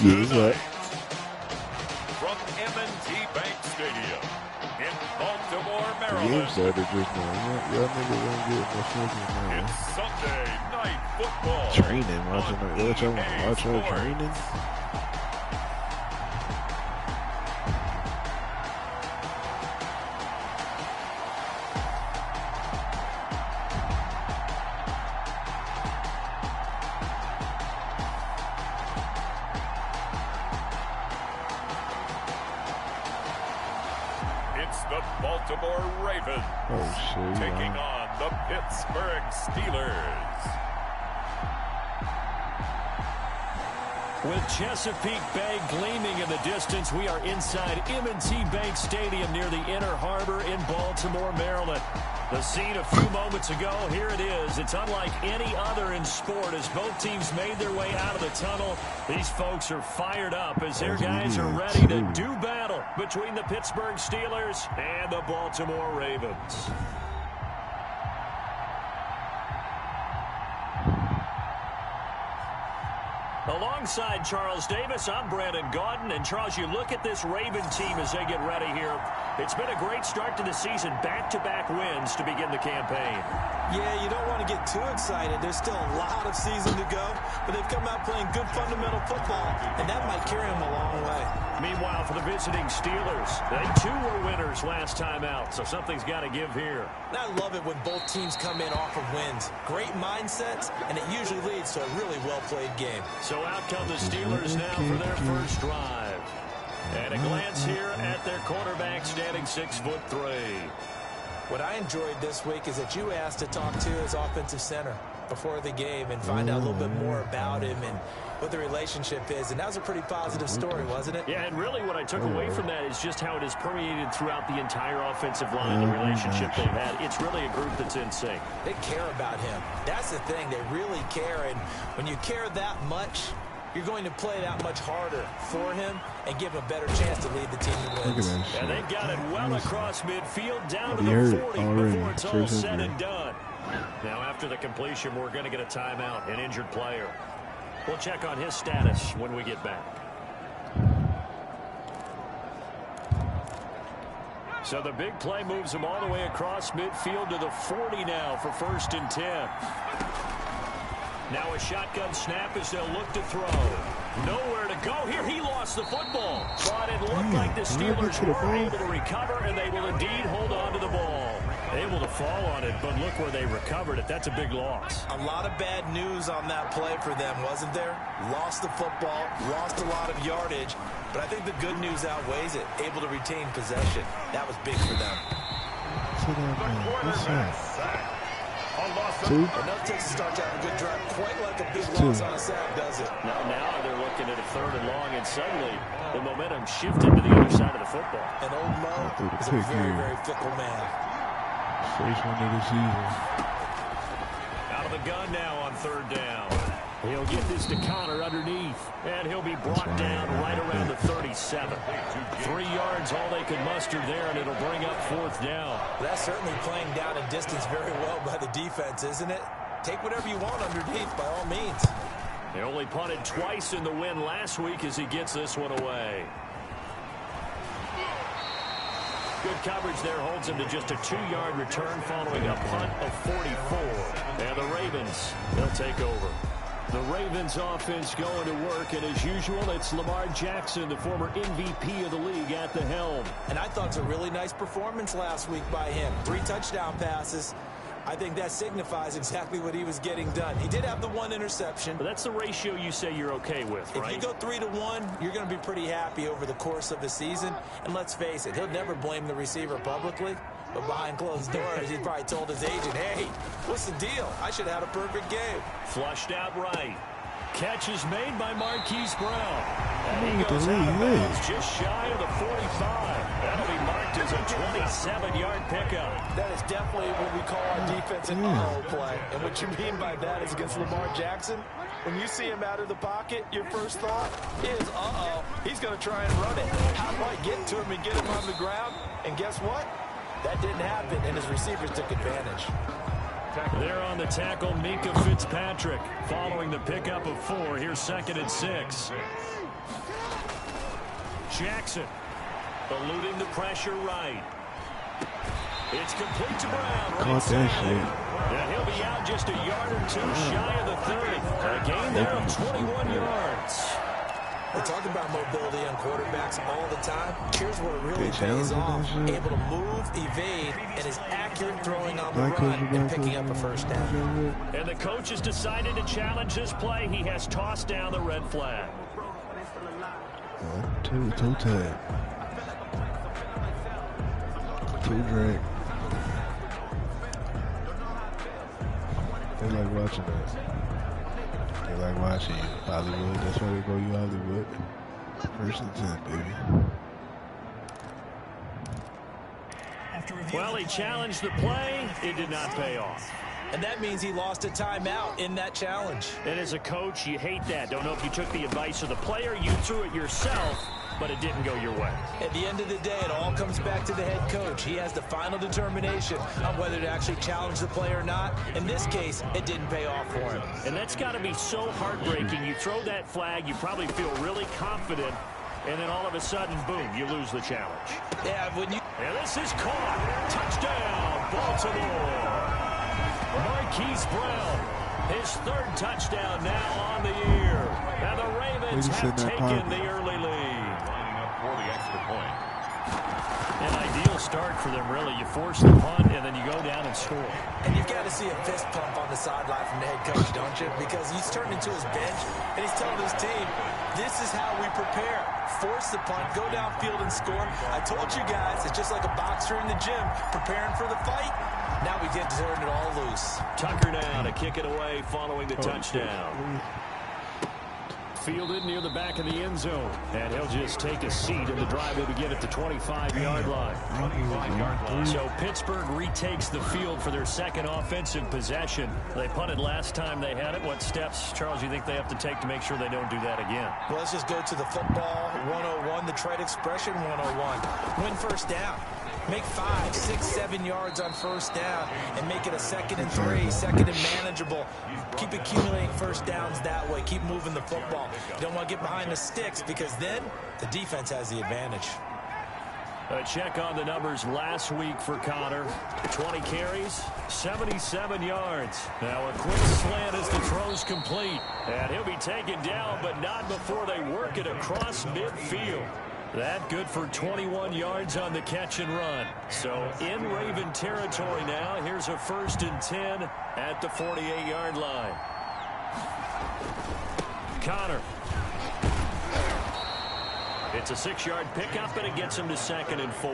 Yeah, from M&T Bank Stadium in Baltimore, Maryland. game started just now. Y'all niggas ain't getting no fucking man. It's Sunday Night Football. Training, watching that. What y'all want to watch her training? It's the Baltimore Ravens taking on the Pittsburgh Steelers. With Chesapeake Bay gleaming in the distance, we are inside M&T Bank Stadium near the Inner Harbor in Baltimore, Maryland. The scene a few moments ago, here it is. It's unlike any other in sport as both teams made their way out of the tunnel. These folks are fired up as their guys are ready to do battle between the Pittsburgh Steelers and the Baltimore Ravens. Alongside Charles Davis, I'm Brandon Gaudin. And Charles, you look at this Raven team as they get ready here. It's been a great start to the season, back-to-back wins to begin the campaign. Yeah, you don't want to get too excited. There's still a lot of season to go, but they've come out playing good fundamental football, and that might carry them a long way. Meanwhile, for the visiting Steelers, they too were winners last time out, so something's got to give here. I love it when both teams come in off of wins. Great mindsets, and it usually leads to a really well-played game. So out come the Steelers now for their first drive. And a glance here at their quarterback standing 6'3". What I enjoyed this week is that you asked to talk to his offensive center before the game and find out a little bit more about him and what the relationship is. And that was a pretty positive story, wasn't it? Yeah, and really what I took away from that is just how it is permeated throughout the entire offensive line, the relationship they've had. It's really a group that's in sync. They care about him. That's the thing. They really care. And when you care that much, you're going to play that much harder for him and give him a better chance to lead the team to wins. And they've got it well across midfield down to the 40 before it's all said and done. Now after the completion, we're going to get a timeout, an injured player. We'll check on his status when we get back. So the big play moves him all the way across midfield to the 40 now for 1st and 10. Now a shotgun snap as they'll look to throw. Nowhere to go here. He lost the football. But it looked like the Steelers were able to recover, and they will indeed hold on to the ball. Able to fall on it, but look where they recovered it. That's a big loss. A lot of bad news on that play for them, wasn't there? Lost the football, lost a lot of yardage, but I think the good news outweighs it. Able to retain possession. That was big for them. Enough takes to start to have a good drive. Quite like a big loss on a sack, does it? Now they're looking at a 3rd and long, and suddenly the momentum shifted to the other side of the football. And old Mo is a very, very fickle man. First one of the season. Out of the gun now on 3rd down. He'll get this to Connor underneath, and he'll be brought down right around the 37. 3 yards, all they can muster there, and it'll bring up 4th down. That's certainly playing down in distance very well by the defense, isn't it? Take whatever you want underneath, by all means. They only punted twice in the win last week as he gets this one away. Good coverage there holds him to just a 2-yard return following a punt of 44. And the Ravens, they'll take over. The Ravens offense going to work, and as usual, it's Lamar Jackson, the former MVP of the league, at the helm. And I thought it's a really nice performance last week by him. 3 touchdown passes. I think that signifies exactly what he was getting done. He did have the 1 interception. But that's the ratio you say you're okay with, right? If you go 3-to-1, you're going to be pretty happy over the course of the season. And let's face it, he'll never blame the receiver publicly. But behind closed doors, he probably told his agent, hey, what's the deal? I should have had a perfect game. Flushed out right. Catch is made by Marquise Brown. And he goes out of bounds just shy of the 45. That'll be marked as a 27-yard pickup. That is definitely what we call our defense an uh-oh play. And what you mean by that is against Lamar Jackson, when you see him out of the pocket, your first thought is, uh-oh, he's going to try and run it. How do I get to him and get him on the ground? And guess what? That didn't happen, and his receivers took advantage. There on the tackle, Mika Fitzpatrick. Following the pickup of 4, here's 2nd and 6. Jackson eluding the pressure right. It's complete to Brown. Right side. And he'll be out just a yard or 2 shy of the 30. A gain there of 21 yards. They talk about mobility on quarterbacks all the time. Here's where it really pays off. Able to move, evade, and is accurate throwing on the run and picking up a first down. And the coach has decided to challenge this play. He has tossed down the red flag. 2 tag. 2 drag. They like watching that. They like watching you, Hollywood. That's why they call you Hollywood. 1st and 10, baby. Well, he challenged the play. It did not pay off. And that means he lost a timeout in that challenge. And as a coach, you hate that. Don't know if you took the advice of the player, you threw it yourself, but it didn't go your way. At the end of the day, it all comes back to the head coach. He has the final determination on whether to actually challenge the play or not. In this case, it didn't pay off for him. And that's got to be so heartbreaking. You throw that flag, you probably feel really confident, and then all of a sudden, boom, you lose the challenge. Yeah, when you... And this is caught. Touchdown, Baltimore. Marquise Brown, his 3rd touchdown now on the year. And the Ravens have taken the early lead. Lining up for the extra point. An ideal start for them, really. You force the punt, and then you go down and score. And you've got to see a fist pump on the sideline from the head coach, don't you? Because he's turned into his bench, and he's telling his team, this is how we prepare. Force the punt, go downfield and score. I told you guys, it's just like a boxer in the gym, preparing for the fight. Now we get to turn it all loose. Tucker now to kick it away following the touchdown. Fielded near the back of the end zone. And he'll just take a seat in the drive to begin at the 25-yard line. So Pittsburgh retakes the field for their 2nd offensive possession. They punted last time they had it. What steps, Charles, you think they have to take to make sure they don't do that again? Well, let's just go to the football 101, the trade expression 101. Win first down. Make 5, 6, 7 yards on first down and make it a 2nd and 3, 2nd and manageable. Keep accumulating first downs that way. Keep moving the football. You don't want to get behind the sticks because then the defense has the advantage. A check on the numbers last week for Connor. 20 carries, 77 yards. Now a quick slant as the throw's complete. And he'll be taken down, but not before they work it across midfield. That good for 21 yards on the catch and run. So in Raven territory now. Here's a 1st and 10 at the 48-yard line. Connor. It's a 6-yard pickup, and it gets him to 2nd and 4.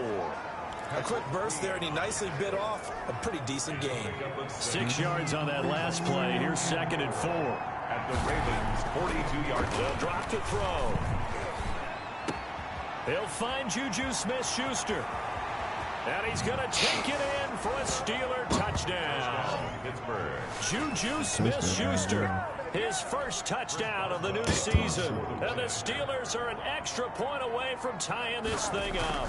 A quick burst there, and he nicely bit off a pretty decent gain. 6 yards on that last play. Here's 2nd and 4. At the Ravens' 42-yard line. They'll drop to throw. He'll find Juju Smith-Schuster. And he's going to take it in for a Steeler touchdown. Pittsburgh. Juju Smith-Schuster, his 1st touchdown of the new season. And the Steelers are an extra point away from tying this thing up.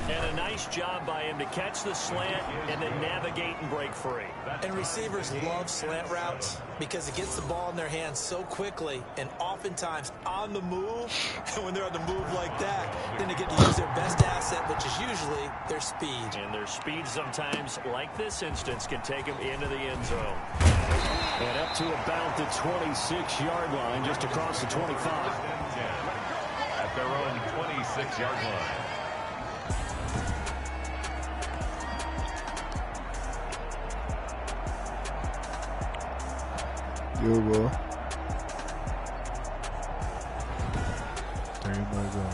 And a nice job by him to catch the slant and then navigate and break free. And receivers love slant routes because it gets the ball in their hands so quickly and oftentimes on the move. And when they're on the move like that, then they get to use their best asset, which is usually their speed. And their speed sometimes, like this instance, can take them into the end zone. And up to about the 26-yard line, just across the 25. At their own 26-yard line. Good ball. There you might go.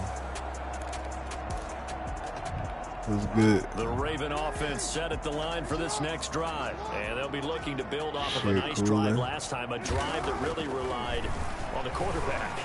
was good. The Raven offense set at the line for this next drive. And they'll be looking to build off of a nice drive last time. A drive that really relied on the quarterback.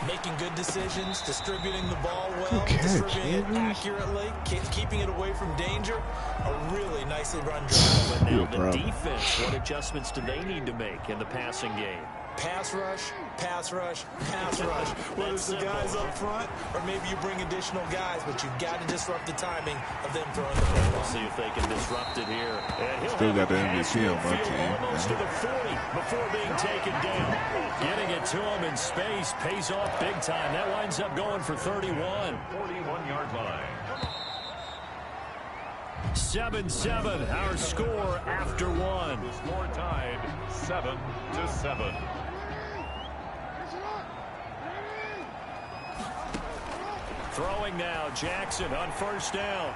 Making good decisions, distributing the ball well, distributing it accurately, keeping it away from danger. A really nicely run drive. But now the defense, what adjustments do they need to make in the passing game? Pass rush, pass rush, pass rush. Whether it's the guys up front or maybe you bring additional guys, but you've got to disrupt the timing of them throwing the ball. We'll see if they can disrupt it here. And he'll still got the MVP on my team. Almost to the 40 before being taken down. Getting it to him in space pays off big time. That winds up going for 31. 41-yard line. 7-7, our score after one. The score tied 7-7. Throwing now, Jackson on first down.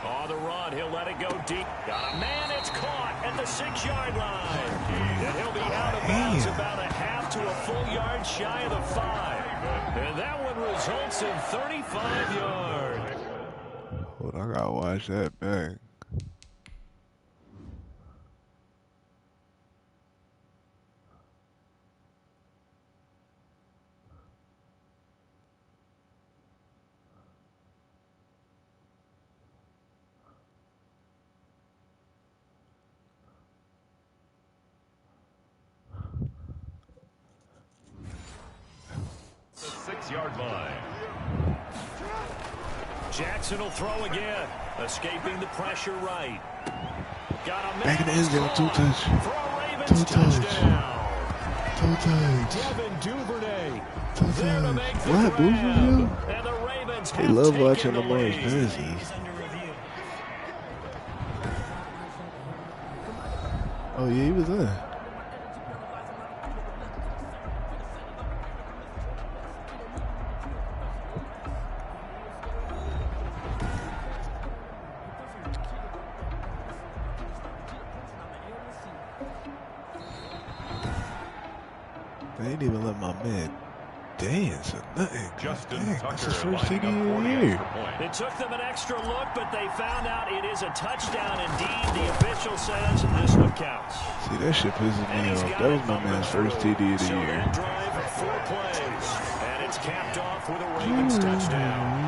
On the run, he'll let it go deep. Got a man, it's caught at the 6-yard line. And he'll be out of bounds about a half to a full yard shy of the 5. And that one results in 35 yards. Hold on, I gotta watch that back. The 6-yard line. Jackson will throw again, escaping the pressure right. Got a man. Back in the end zone, 2 touch. For a Ravens 2 touch. touchdown. 2 touch. Devin Duvernay. 2 touch. What, Boosterville? And the Ravens They love watching Lamar's passes. Oh, yeah, he was there. They ain't even let my man dance or nothing. Justin Dang, Tucker that's his first lining TD up of for the the year. extra point. It took them an extra look, but they found out it is a touchdown indeed. The official says this one counts. See, that shit pisses me off. That was my man's first TD of the So year. that drive, 4 plays, and it's capped off with a Ravens touchdown.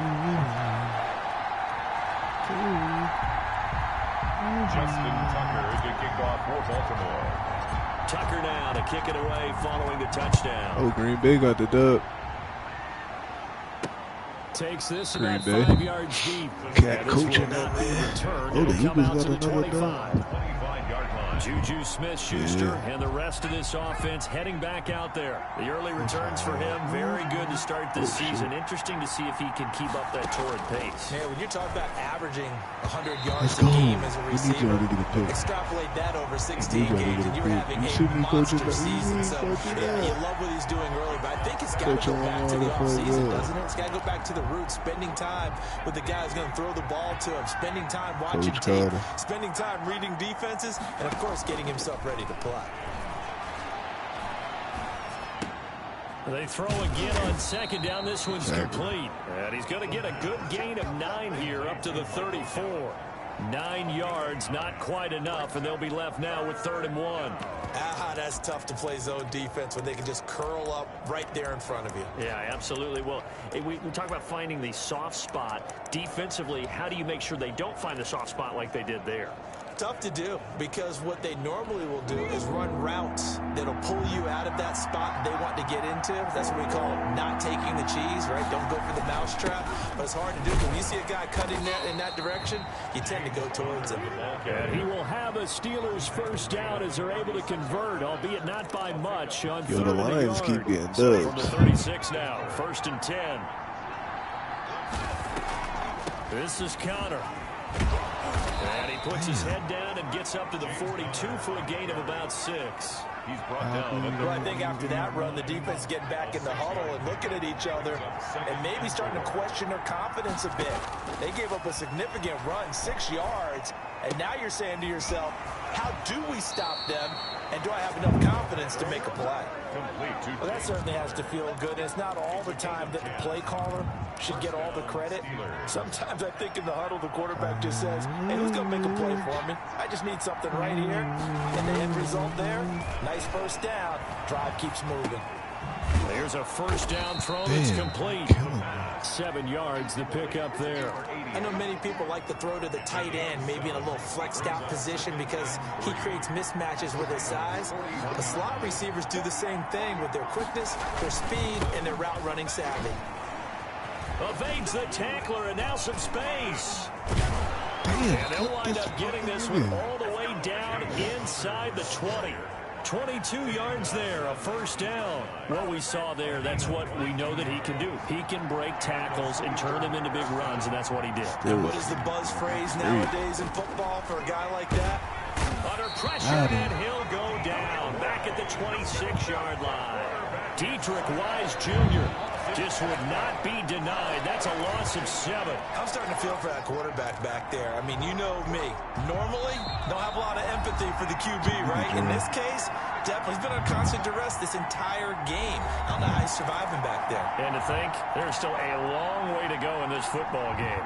Justin Tucker to kick off for Baltimore. Tucker now to kick it away following the touchdown. Oh, Green Bay got the dub. Takes this Green about Bay. 5 yards deep. Cat And this will coaching not that be man. returned. Oh, the It'll come Eagles out got to the another 25. 25-yard line. Juju Smith-Schuster and the rest of this offense heading back out there. The early returns for him, very good to start this season. Interesting to see if he can keep up that torrid pace. Yeah, when you're talking about averaging 100 yards Let's a go. game as a We need y'all receiver, to get a pick. extrapolate that over 16 We gotta games, get a and you're pick. having You see a me coaching monster that? season. So, Coaching yeah, that. you love what he's doing early, but I think it's got to Coaching go back to the Lamar to play offseason, well. doesn't it? It's got to go back to the roots, spending time with the guy who's going to throw the ball to him, spending time watching Coach tape, Carter. spending time reading defenses, and, of course, getting himself ready to play. They throw again on second down. This one's complete. And he's going to get a good gain of 9 here up to the 34. 9 yards, not quite enough, and they'll be left now with 3rd and 1. Ah, that's tough to play zone defense when they can just curl up right there in front of you. Yeah, absolutely. Well, we talk about finding the soft spot. Defensively, how do you make sure they don't find the soft spot like they did there? Tough to do, because what they normally will do is run routes that'll pull you out of that spot they want to get into. That's what we call not taking the cheese, right? Don't go for the mousetrap. But it's hard to do. When you see a guy cutting in that direction, you tend to go towards him. And he will have a Steelers first down as they're able to convert, albeit not by much, on Yo, 3rd the and a Lions yard. keep getting So from dubs. the 36 now, 1st and 10. This is Connor. And he puts his head down and gets up to the 42 for a gain of about 6. He's brought down. Well, I think after that run, the defense is getting back in the huddle and looking at each other and maybe starting to question their confidence a bit. They gave up a significant run, 6 yards, and now you're saying to yourself, how do we stop them, and do I have enough confidence to make a play? Well, that certainly has to feel good. And it's not all the time that the play caller should get all the credit. Sometimes I think in the huddle, the quarterback just says, hey, who's going to make a play for me? I just need something right here. And the end result there, nice first down. Drive keeps moving. There's a first down throw that's complete. 7 yards, the pickup there. I know many people like to throw to the tight end, maybe in a little flexed out position because he creates mismatches with his size. The slot receivers do the same thing with their quickness, their speed, and their route running savvy. Evades the tackler, and now some space. Damn, And they'll wind up getting this one all the way down inside the 20. 22 yards there, a first down. What we saw there, that's what we know that he can do. He can break tackles and turn them into big runs, and that's what he did. And what is the buzz phrase nowadays in football for a guy like that? Under pressure, and he'll go down. Back at the 26-yard line. Dietrich Wise Jr. just would not be denied. That's a loss of 7. I'm starting to feel for that quarterback back there. I mean, you know me. Normally, don't have a lot of empathy for the QB, right? In this case, definitely he's been under constant duress this entire game. I don't know how he's surviving back there. And to think, there's still a long way to go in this football game.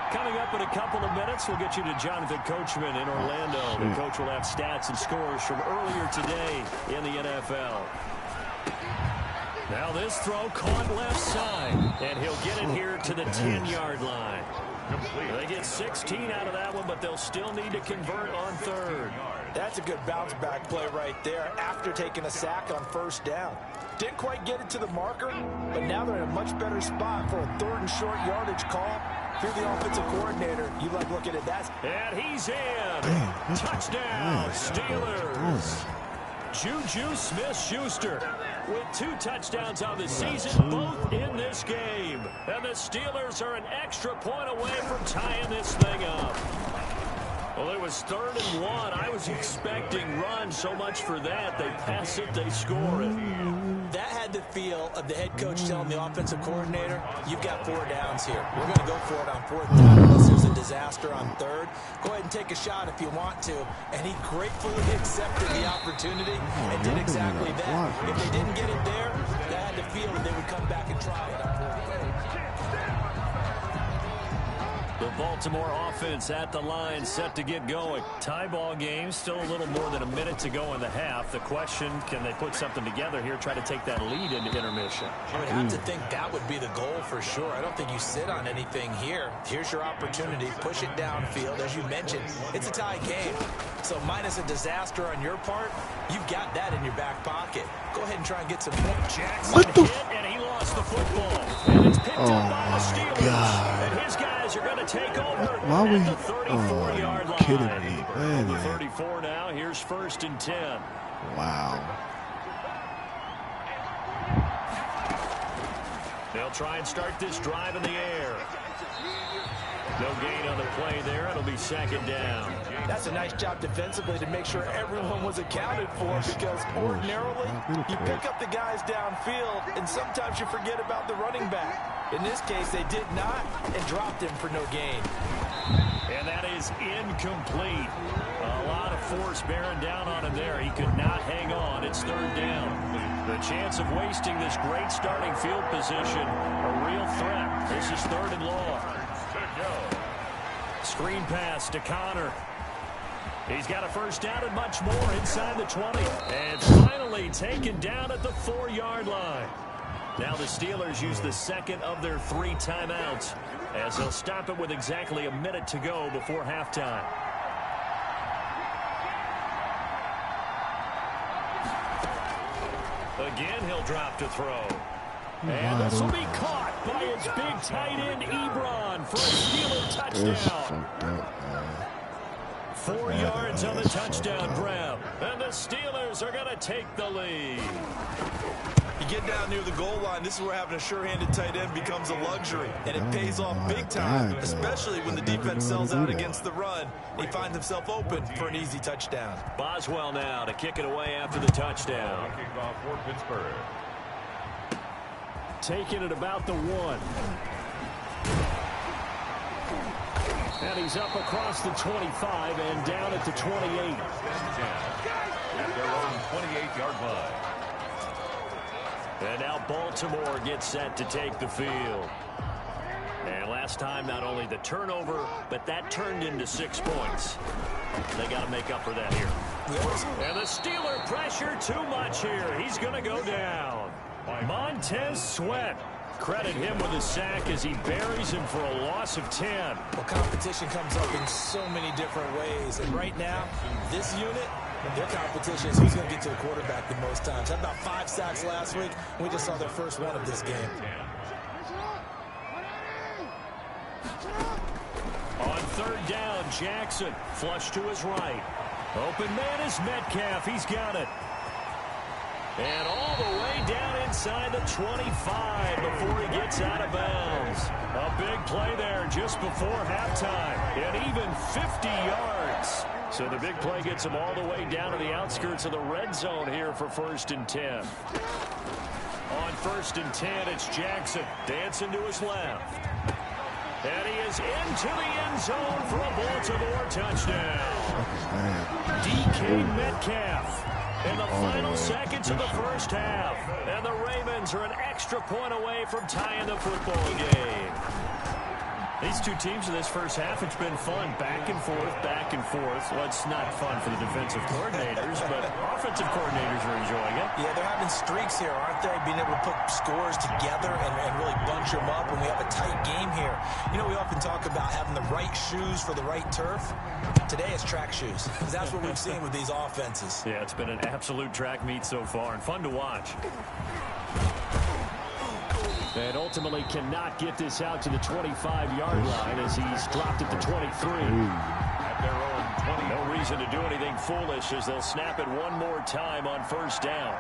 Coming up in a couple of minutes, we'll get you to Jonathan Coachman in Orlando. The coach will have stats and scores from earlier today in the NFL. Now this throw caught left side, and he'll get it here to the 10-yard line. They get 16 out of that one, but they'll still need to convert on third. That's a good bounce-back play right there after taking a sack on first down. Didn't quite get it to the marker, but now they're in a much better spot for a third and short yardage call. If you're the offensive coordinator, you like looking at that. And he's in. Touchdown, Steelers. Juju Smith-Schuster with 2 touchdowns on the season, both in this game. And the Steelers are an extra point away from tying this thing up. Well, it was 3rd and 1. I was expecting run, so much for that. They pass it, they score it. That had the feel of the head coach telling the offensive coordinator, you've got 4 downs here. We're going to go for it on 4th down unless there's a disaster on 3rd. Go ahead and take a shot if you want to. And he gratefully accepted the opportunity and did exactly that. If they didn't get it there, they had the feel that they would come back and try it on 4th down. The Baltimore offense at the line, set to get going. Tie ball game, still a little more than a minute to go in the half. The question, can they put something together here, try to take that lead into intermission? I would have to think that would be the goal for sure. I don't think you sit on anything here. Here's your opportunity. Push it downfield. As you mentioned, it's a tie game. So minus a disaster on your part, you've got that in your back pocket. Go ahead and try and get some points. Jackson hit, and he lost the football. And it's picked up by the Steelers. God. And his guys are going to take over Why at the 34-yard line. Kidding me, man. The 34 now. Here's 1st and 10. Wow. They'll try and start this drive in the air. No gain on the play there. It'll be 2nd down. That's a nice job defensively to make sure everyone was accounted for, because ordinarily you pick up the guys downfield and sometimes you forget about the running back. In this case, they did not and dropped him for no gain. And that is incomplete. A lot of force bearing down on him there. He could not hang on. It's 3rd down. The chance of wasting this great starting field position, a real threat. This is 3rd and long. Screen pass to Connor. He's got a first down and much more inside the 20. And finally taken down at the 4-yard line. Now the Steelers use the 2nd of their 3 timeouts, as they'll stop it with exactly a minute to go before halftime. Again, he'll drop to throw. And this will be caught by his big tight end, Ebron, for a Steeler touchdown. 4 yards on the touchdown grab. And the Steelers are going to take the lead. You get down near the goal line, this is where having a sure-handed tight end becomes a luxury. And it pays off big time, especially when the defense sells out against the run. He finds himself open for an easy touchdown. Boswell now to kick it away after the touchdown. Kickoff for Pittsburgh. Taking it about the 1. And he's up across the 25 and down at the 28. At their own 28-yard line. And now Baltimore gets set to take the field. And last time, not only the turnover, but that turned into 6 points. They got to make up for that here. And the Steeler pressure too much here. He's going to go down. Montez Sweat. Credit him with a sack as he buries him for a loss of 10. Well, competition comes up in so many different ways. And right now, this unit, their competition is who's going to get to the quarterback the most times. Had about 5 sacks last week. We just saw their first one of this game. On 3rd down, Jackson flush to his right. Open man is Metcalf. He's got it. And all the way down inside the 25 before he gets out of bounds. A big play there just before halftime. And even 50 yards. So the big play gets him all the way down to the outskirts of the red zone here for 1st and 10. On 1st and 10, it's Jackson dancing to his left. And he is into the end zone for a Baltimore touchdown. DK Metcalf. In the final seconds of the first half. And the Ravens are an extra point away from tying the football game. These two teams in this first half, it's been fun. Back and forth, back and forth. Well, it's not fun for the defensive coordinators, but offensive coordinators are enjoying it. Yeah, they're having streaks here, aren't they? Being able to put scores together and really bunch them up, and we have a tight game here. You know, we often talk about having the right shoes for the right turf. Today it's track shoes, because that's what we've seen with these offenses. Yeah, it's been an absolute track meet so far, and fun to watch. And ultimately cannot get this out to the 25-yard line as he's dropped at the 23. At their own 20. No reason to do anything foolish as they'll snap it one more time on 1st down.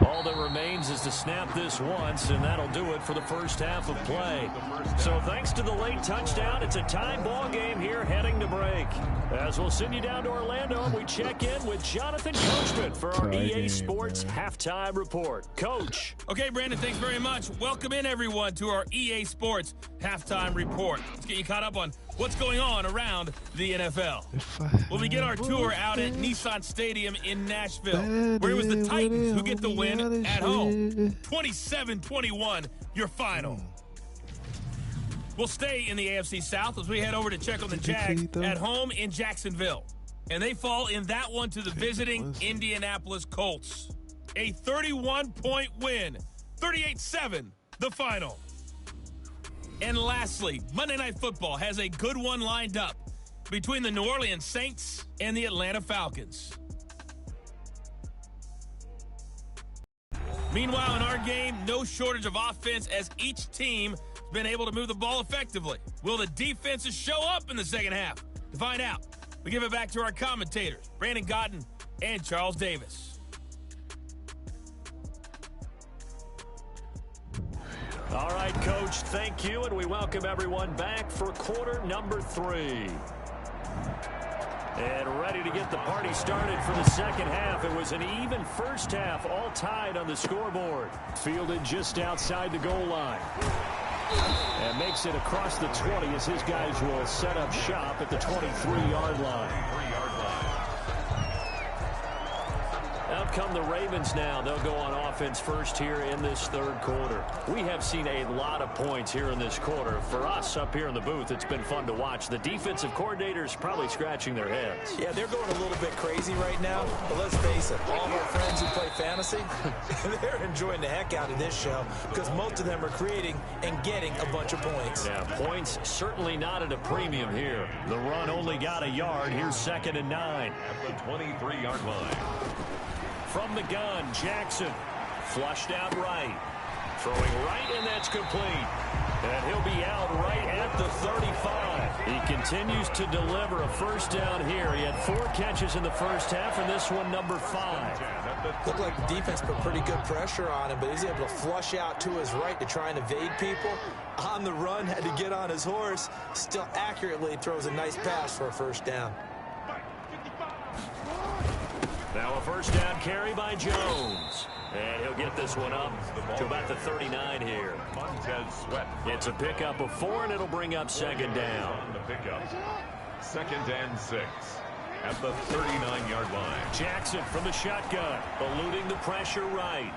All that remains is to snap this once, and that'll do it for the first half of play. So thanks to the late touchdown, it's a tie ball game here heading to break. As we'll send you down to Orlando, and we check in with Jonathan Coachman for our EA Sports Halftime Report. Coach. Okay, Brandon, thanks very much. Welcome in, everyone, to our EA Sports Halftime Report. Let's get you caught up on what's going on around the NFL. We'll begin our tour out at Nissan Stadium in Nashville, where it was the Titans who get the win at home. 27-21, your final. We'll stay in the AFC South as we head over to check on the Jags at home in Jacksonville. And they fall in that one to the visiting Indianapolis Colts. A 31-point win, 38-7, the final. And lastly, Monday Night Football has a good one lined up between the New Orleans Saints and the Atlanta Falcons. Meanwhile, in our game, no shortage of offense as each team has been able to move the ball effectively. Will the defenses show up in the second half? To find out, we give it back to our commentators, Brandon Gotten and Charles Davis. All right, Coach, thank you, and we welcome everyone back for quarter number 3. And ready to get the party started for the second half. It was an even first half, all tied on the scoreboard. Fielded just outside the goal line. And makes it across the 20 as his guys will set up shop at the 23-yard line. Out come the Ravens now. They'll go on offense first here in this third quarter. We have seen a lot of points here in this quarter. For us up here in the booth, it's been fun to watch. The defensive coordinators probably scratching their heads. Yeah, they're going a little bit crazy right now. But let's face it, all of our friends who play fantasy, they're enjoying the heck out of this show because most of them are creating and getting a bunch of points. Yeah, points certainly not at a premium here. The run only got a yard. Here's 2nd and 9. At the 23-yard line. From the gun, Jackson flushed out right. Throwing right, and that's complete. And he'll be out right at the 35. He continues to deliver a first down here. He had 4 catches in the first half, and this one number 5. Looked like the defense put pretty good pressure on him, but he's able to flush out to his right to try and evade people. On the run, had to get on his horse. Still accurately throws a nice pass for a first down. Now a first down carry by Jones. And he'll get this one up to about the 39 here. It's a pickup of 4, and it'll bring up second down. On the pickup. 2nd and 6 at the 39-yard line. Jackson from the shotgun, eluding the pressure right.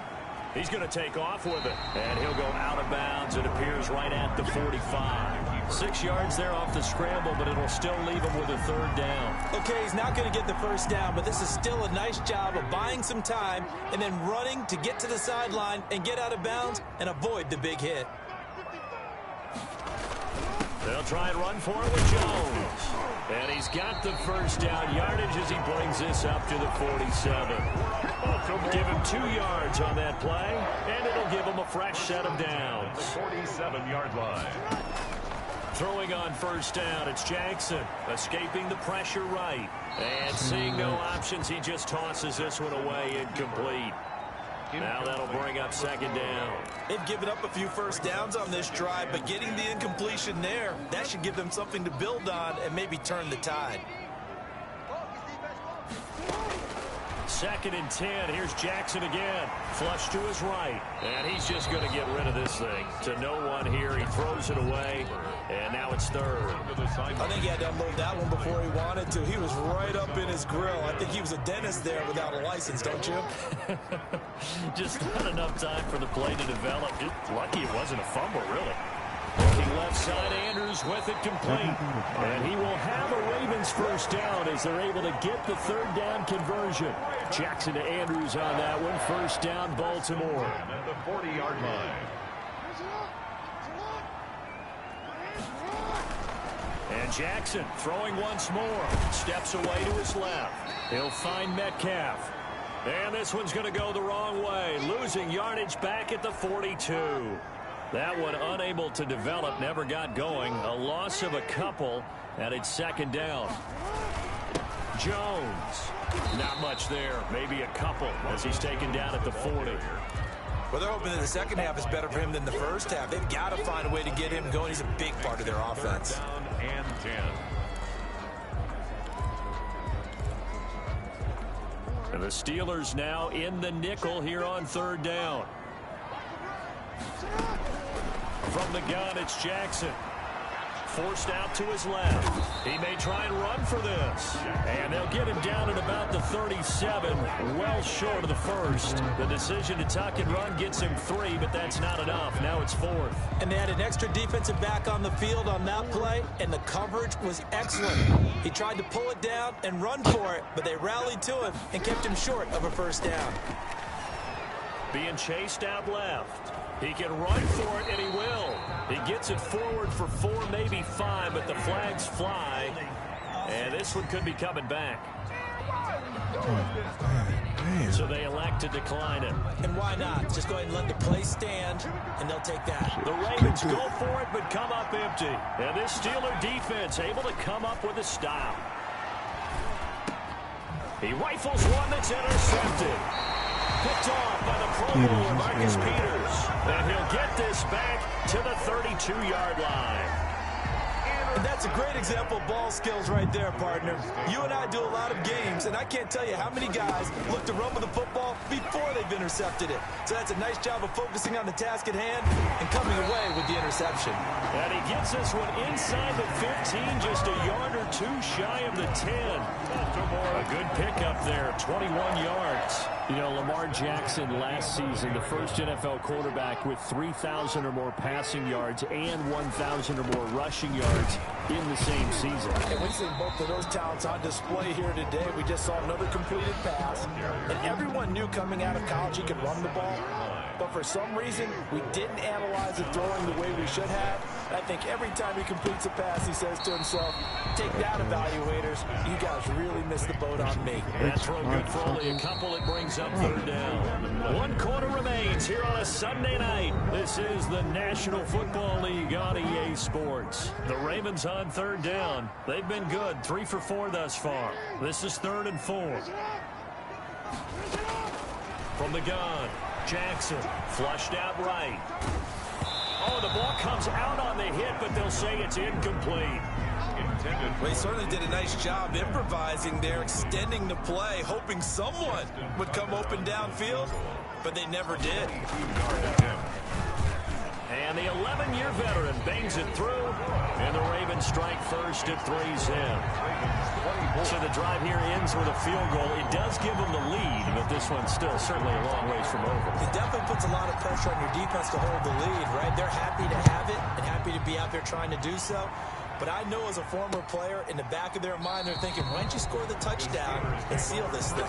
He's going to take off with it, and he'll go out of bounds. It appears right at the 45. 6 yards there off the scramble, but it'll still leave him with a third down. Okay, he's not going to get the first down, but this is still a nice job of buying some time and then running to get to the sideline and get out of bounds and avoid the big hit. They'll try and run for it with Jones. And he's got the first down yardage as he brings this up to the 47. Give him 2 yards on that play, and it'll give him a fresh set of downs. The 47-yard line. Throwing on first down, it's Jackson, escaping the pressure right. And seeing no options, he just tosses this one away, incomplete. Now that'll bring up second down. They've given up a few first downs on this drive, but getting the incompletion there, that should give them something to build on and maybe turn the tide. 2nd and 10. Here's Jackson again. Flush to his right. And he's just going to get rid of this thing. To no one here. He throws it away. And now it's 3rd. I think he had to unload that one before he wanted to. He was right up in his grill. I think he was a dentist there without a license, don't you? Just not enough time for the play to develop. Just lucky it wasn't a fumble, really. Looking left side, Andrews with it complete. And he will have a Ravens first down as they're able to get the third down conversion. Jackson to Andrews on that one. First down, Baltimore. At the 40-yard line. And Jackson throwing once more. Steps away to his left. He'll find Metcalf. And this one's going to go the wrong way. Losing yardage back at the 42. That one unable to develop, never got going. A loss of a couple, and it's second down. Jones. Not much there. Maybe a couple as he's taken down at the 40. Well, they're hoping that the second half is better for him than the first half. They've got to find a way to get him going. He's a big part of their offense. Down and 10. And the Steelers now in the nickel here on third down. From the gun, it's Jackson. Forced out to his left. He may try and run for this. And they'll get him down at about the 37, well short of the first. The decision to tuck and run gets him 3, but that's not enough. Now it's 4th. And they had an extra defensive back on the field on that play, and the coverage was excellent. He tried to pull it down and run for it, but they rallied to him and kept him short of a first down. Being chased out left. He can run for it, and he will. He gets it forward for 4, maybe 5, but the flags fly. And this one could be coming back. So they elect to decline it. And why not? Just go ahead and let the play stand, and they'll take that. The Ravens go for it, but come up empty. And this Steeler defense able to come up with a stop. He rifles one that's intercepted. Picked off by the Pro Bowler, Marcus Peters. And he'll get this back to the 32-yard line. And that's a great example of ball skills right there, partner. You and I do a lot of games, and I can't tell you how many guys look to run with the football before they've intercepted it. So that's a nice job of focusing on the task at hand and coming away with the interception. And he gets this one inside the 15, just a yard or 2 shy of the 10. A good pickup there, 21 yards. You know, Lamar Jackson last season, the first NFL quarterback with 3,000 or more passing yards and 1,000 or more rushing yards in the same season. And we've seen both of those talents on display here today. We just saw another completed pass. And everyone knew coming out of college he could run the ball. But for some reason, we didn't analyze it throwing the way we should have. I think every time he completes a pass, he says to himself, take that, evaluators. You guys really missed the boat on me. That throw good for only a couple. It brings up third down. 1 quarter remains here on a Sunday night. This is the National Football League on EA Sports. The Ravens on third down. They've been good, 3 for 4 thus far. This is 3rd and 4. From the gun, Jackson flushed out right. Oh, the ball comes out on the hit, but they'll say it's incomplete. Well, he certainly did a nice job improvising there, extending the play, hoping someone would come open downfield, but they never did. And the 11-year veteran bangs it through, and the Ravens strike first at 3-zip. So the drive here ends with a field goal. It does give them the lead, but this one's still certainly a long ways from over. It definitely puts a lot of pressure on your defense to hold the lead, right? They're happy to have it and happy to be out there trying to do so. But I know as a former player, in the back of their mind, they're thinking, why don't you score the touchdown and seal this thing?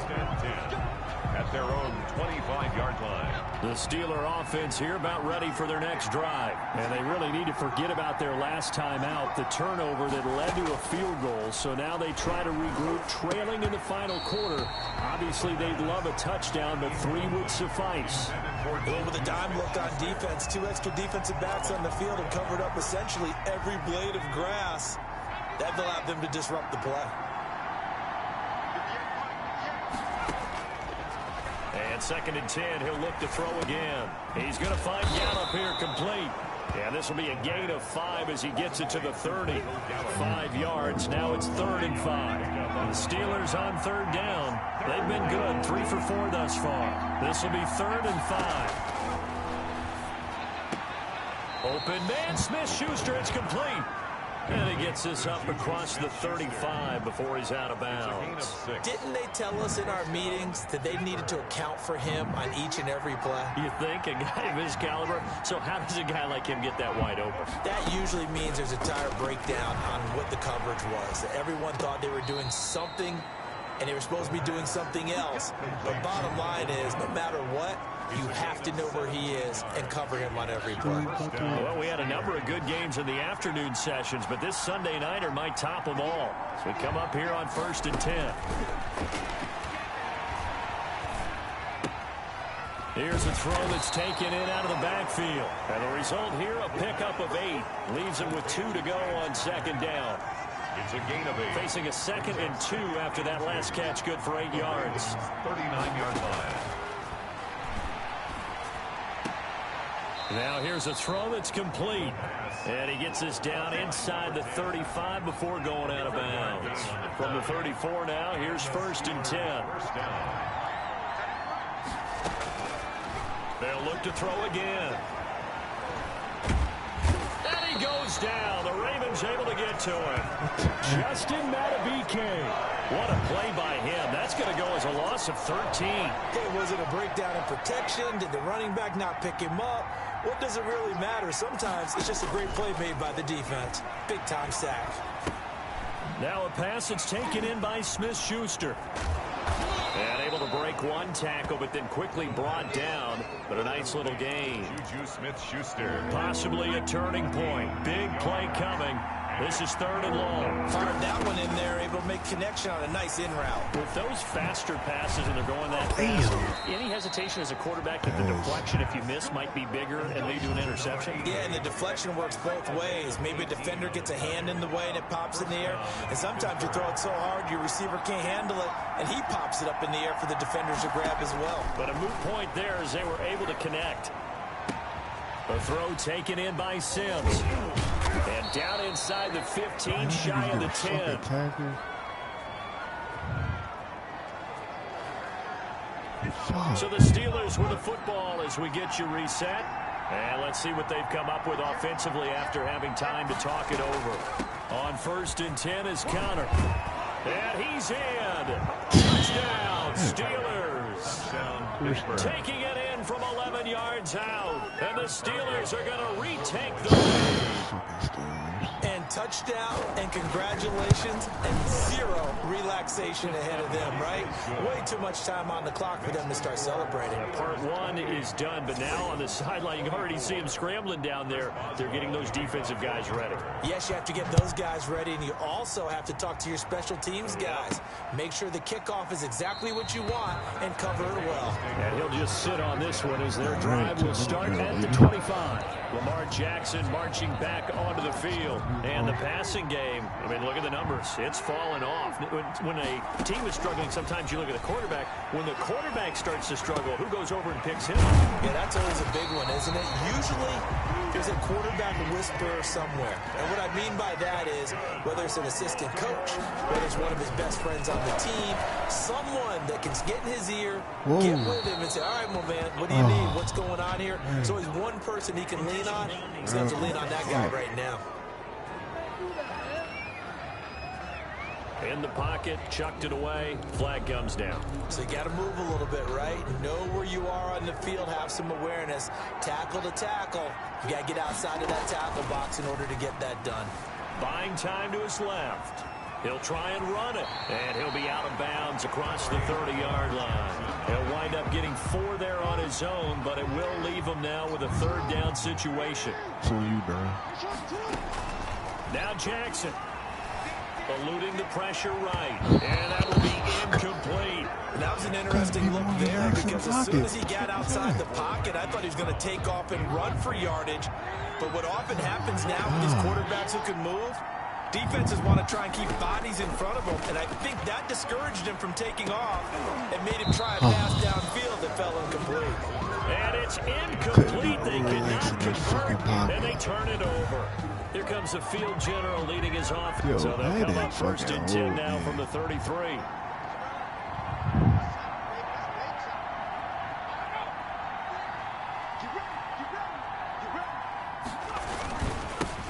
At their own 25-yard line. The Steeler offense here about ready for their next drive. And they really need to forget about their last time out, the turnover that led to a field goal. So now they try to regroup, trailing in the final quarter. Obviously, they'd love a touchdown, but 3 would suffice. Well, with a dime look on defense, 2 extra defensive backs on the field and covered up essentially every blade of grass. That allowed them to disrupt the play. And 2nd and 10, he'll look to throw again. He's going to find Gallup here complete. And this will be a gain of 5 as he gets it to the 30. 5 yards. Now it's 3rd and 5. The Steelers on third down. They've been good, 3 for 4 thus far. This will be 3rd and 5. Open man, Smith-Schuster, it's complete. And he gets this up across the 35 before he's out of bounds. Didn't they tell us in our meetings that they needed to account for him on each and every play? You think? A guy of his caliber? So how does a guy like him get that wide open? That usually means there's a tire breakdown on what the coverage was. Everyone thought they were doing something, and they were supposed to be doing something else. But bottom line is, no matter what, you have to know where he is and cover him on every play. Well, we had a number of good games in the afternoon sessions, but this Sunday nighter might top them all. So we come up here on 1st and 10. Here's a throw that's taken in out of the backfield. And the result here, a pickup of 8. Leaves him with 2 to go on 2nd down. It's a gain of 8. Facing a 2nd and 2 after that last catch, good for 8 yards. 39-yard line. Now here's a throw that's complete. And he gets this down inside the 35 before going out of bounds. From the 34 now, here's 1st and 10. They'll look to throw again. And he goes down. The Ravens able to get to him. Justin Matabike. What a play by him. That's going to go as a loss of 13. Hey, was it a breakdown in protection? Did the running back not pick him up? What does it really matter? Sometimes it's just a great play made by the defense. Big-time sack. Now a pass that's taken in by Smith-Schuster. And able to break 1 tackle, but then quickly brought down. But a nice little gain. Juju Smith-Schuster. Possibly a turning point. Big play coming. This is 3rd and long. Fired that one in there, able to make connection on a nice in route. With those faster passes and they're going that fast, any hesitation as a quarterback that the deflection, if you miss, might be bigger and lead to an interception? Yeah, and the deflection works both ways. Maybe a defender gets a hand in the way and it pops in the air. And sometimes you throw it so hard your receiver can't handle it, and he pops it up in the air for the defenders to grab as well. But a moot point there as they were able to connect. A throw taken in by Sims. And down inside the 15, shy of the 10. So the Steelers with the football as we get you reset. And let's see what they've come up with offensively after having time to talk it over. On 1st and 10 is Connor. And he's in. Touchdown, Steelers. Touchdown, taking it in from 11 yards out. And the Steelers are going to retake the lead. And touchdown and congratulations and zero relaxation ahead of them, right? Way too much time on the clock for them to start celebrating. Part one is done, but now on the sideline, you can already see them scrambling down there. They're getting those defensive guys ready. Yes, you have to get those guys ready, and you also have to talk to your special teams guys. Make sure the kickoff is exactly what you want and cover it well. And he'll just sit on this one as their drive will start at the 25. Lamar Jackson marching back onto the field. And the passing game, I mean, look at the numbers. It's fallen off. When a team is struggling, sometimes you look at the quarterback. When the quarterback starts to struggle, who goes over and picks him? Yeah, that's always a big one, isn't it? Usually, there's a quarterback whisperer somewhere. And what I mean by that is, whether it's an assistant coach, whether it's one of his best friends on the team, someone that can get in his ear, get with him and say, all right, my man, what do you need? What's going on here? So he's one person he can lean on. He's going to lean on that guy right now. In the pocket, chucked it away, flag comes down. So you got to move a little bit, right? Know where you are on the field, have some awareness. Tackle to tackle. You got to get outside of that tackle box in order to get that done. Buying time to his left. He'll try and run it, and he'll be out of bounds across the 30-yard line. He'll wind up getting 4 there on his own, but it will leave him now with a third down situation. So you, bro. Now Jackson. Eluding the pressure right, and that will be incomplete. And that was an interesting look there because as soon as he got outside the pocket, I thought he was going to take off and run for yardage. But what often happens now with these quarterbacks who can move, defenses want to try and keep bodies in front of them, and I think that discouraged him from taking off and made him try a pass downfield that fell incomplete. And it's incomplete. They could not convert, and they turn it over. Here comes the field general leading his offense. So they'll come up first and 10 now from the 33.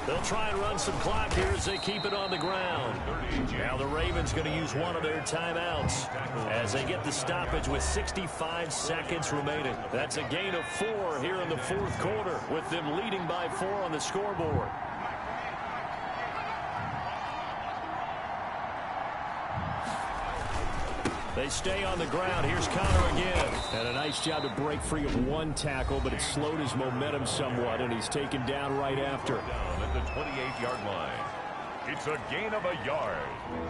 They'll try and run some clock here as they keep it on the ground. Now the Ravens going to use one of their timeouts as they get the stoppage with 65 seconds remaining. That's a gain of 4 here in the fourth quarter with them leading by 4 on the scoreboard. They stay on the ground. Here's Connor again. And a nice job to break free of one tackle, but it slowed his momentum somewhat, and he's taken down right after. Down at the 28-yard line. It's a gain of a yard.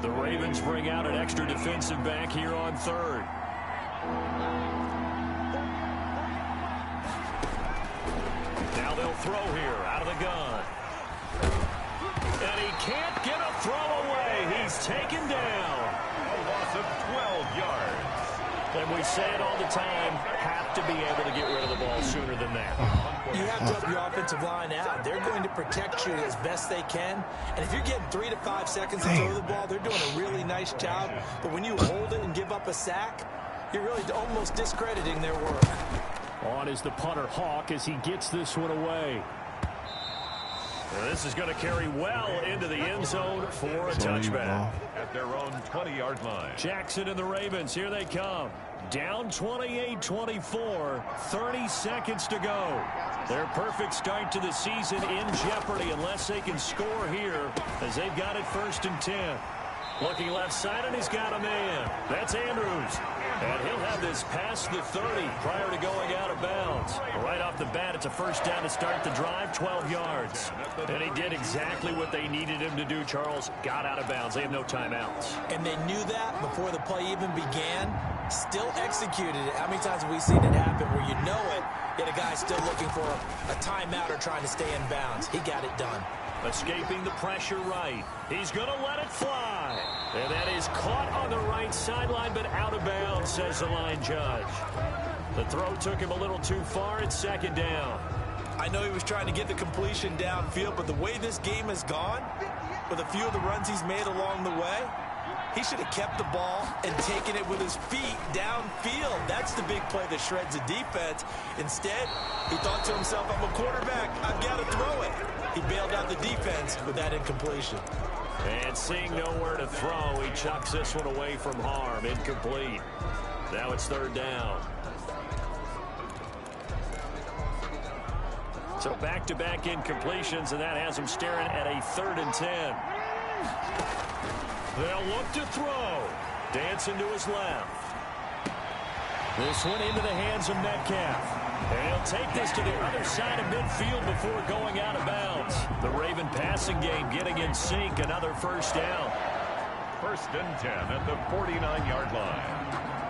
The Ravens bring out an extra defensive back here on third. Now they'll throw here out of the gun. And he can't get a throw away. He's taken down. Loss of 12 yards. And we say it all the time, have to be able to get rid of the ball sooner than that. You have to help your offensive line out. They're going to protect you as best they can. And if you're getting 3 to 5 seconds to throw the ball, they're doing a really nice job. But when you hold it and give up a sack, you're really almost discrediting their work. On is the punter Hawk as he gets this one away. And this is going to carry well into the end zone for a touchback. At their own 20-yard line. Jackson and the Ravens, here they come. Down 28-24, 30 seconds to go. Their perfect start to the season in jeopardy unless they can score here as they've got it first and 10. Looking left side, and he's got a man. That's Andrews. And he'll have this past the 30 prior to going out of bounds. Right off the bat, it's a first down to start the drive, 12 yards. And he did exactly what they needed him to do, Charles. Got out of bounds. They have no timeouts. And they knew that before the play even began. Still executed it. How many times have we seen it happen where you know it, yet a guy's still looking for a timeout or trying to stay in bounds? He got it done. Escaping the pressure right. He's going to let it fly. And that is caught on the right sideline, but out of bounds, says the line judge. The throw took him a little too far. It's second down. I know he was trying to get the completion downfield, but the way this game has gone, with a few of the runs he's made along the way, he should have kept the ball and taken it with his feet downfield. That's the big play that shreds the defense. Instead, he thought to himself, I'm a quarterback. I've got to throw it. He bailed out the defense with that incompletion. And seeing nowhere to throw, he chucks this one away from harm. Incomplete. Now it's third down. So back-to-back incompletions, and that has them staring at a 3rd and 10. They'll look to throw. Dancing to his left. This one into the hands of Metcalf. And he'll take this to the other side of midfield before going out of bounds. The Raven passing game getting in sync. Another first down. 1st and 10 at the 49-yard line.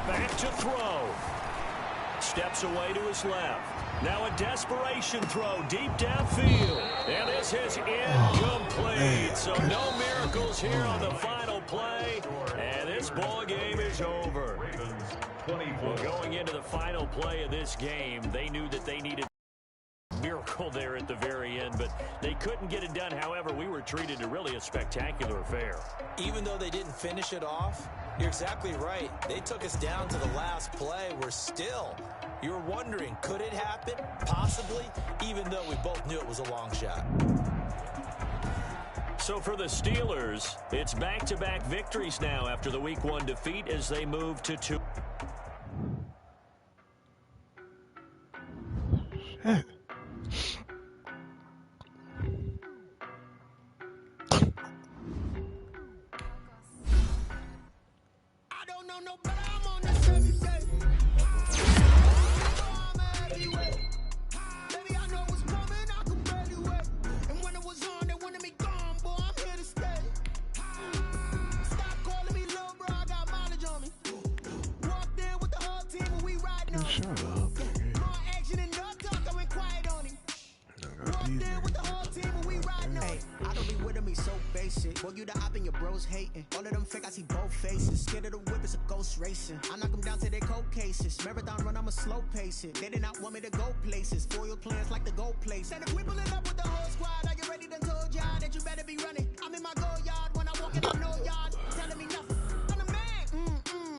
Back to throw. Steps away to his left. Now a desperation throw deep downfield. And this is incomplete. So no miracles here on the final play. And this ball game is over. Well, going into the final play of this game, they knew that they needed a miracle there at the very end, but they couldn't get it done. However, we were treated to really a spectacular affair. Even though they didn't finish it off, you're exactly right. They took us down to the last play. You're wondering, could it happen? Possibly, even though we both knew it was a long shot. So for the Steelers, it's back-to-back victories now after the Week 1 defeat as they move to 2. Boy, you the op and your bros hating. All of them fake, I see both faces. Scared of the whip, it's a ghost racing. I knock them down to their cold cases. Marathon run, I'ma slow pace it. They did not want me to go places. Foil plans like the go place. And if we pulling up with the whole squad, are you ready? Done told y'all that you better be running. I'm in my go yard when I walk in the no yard.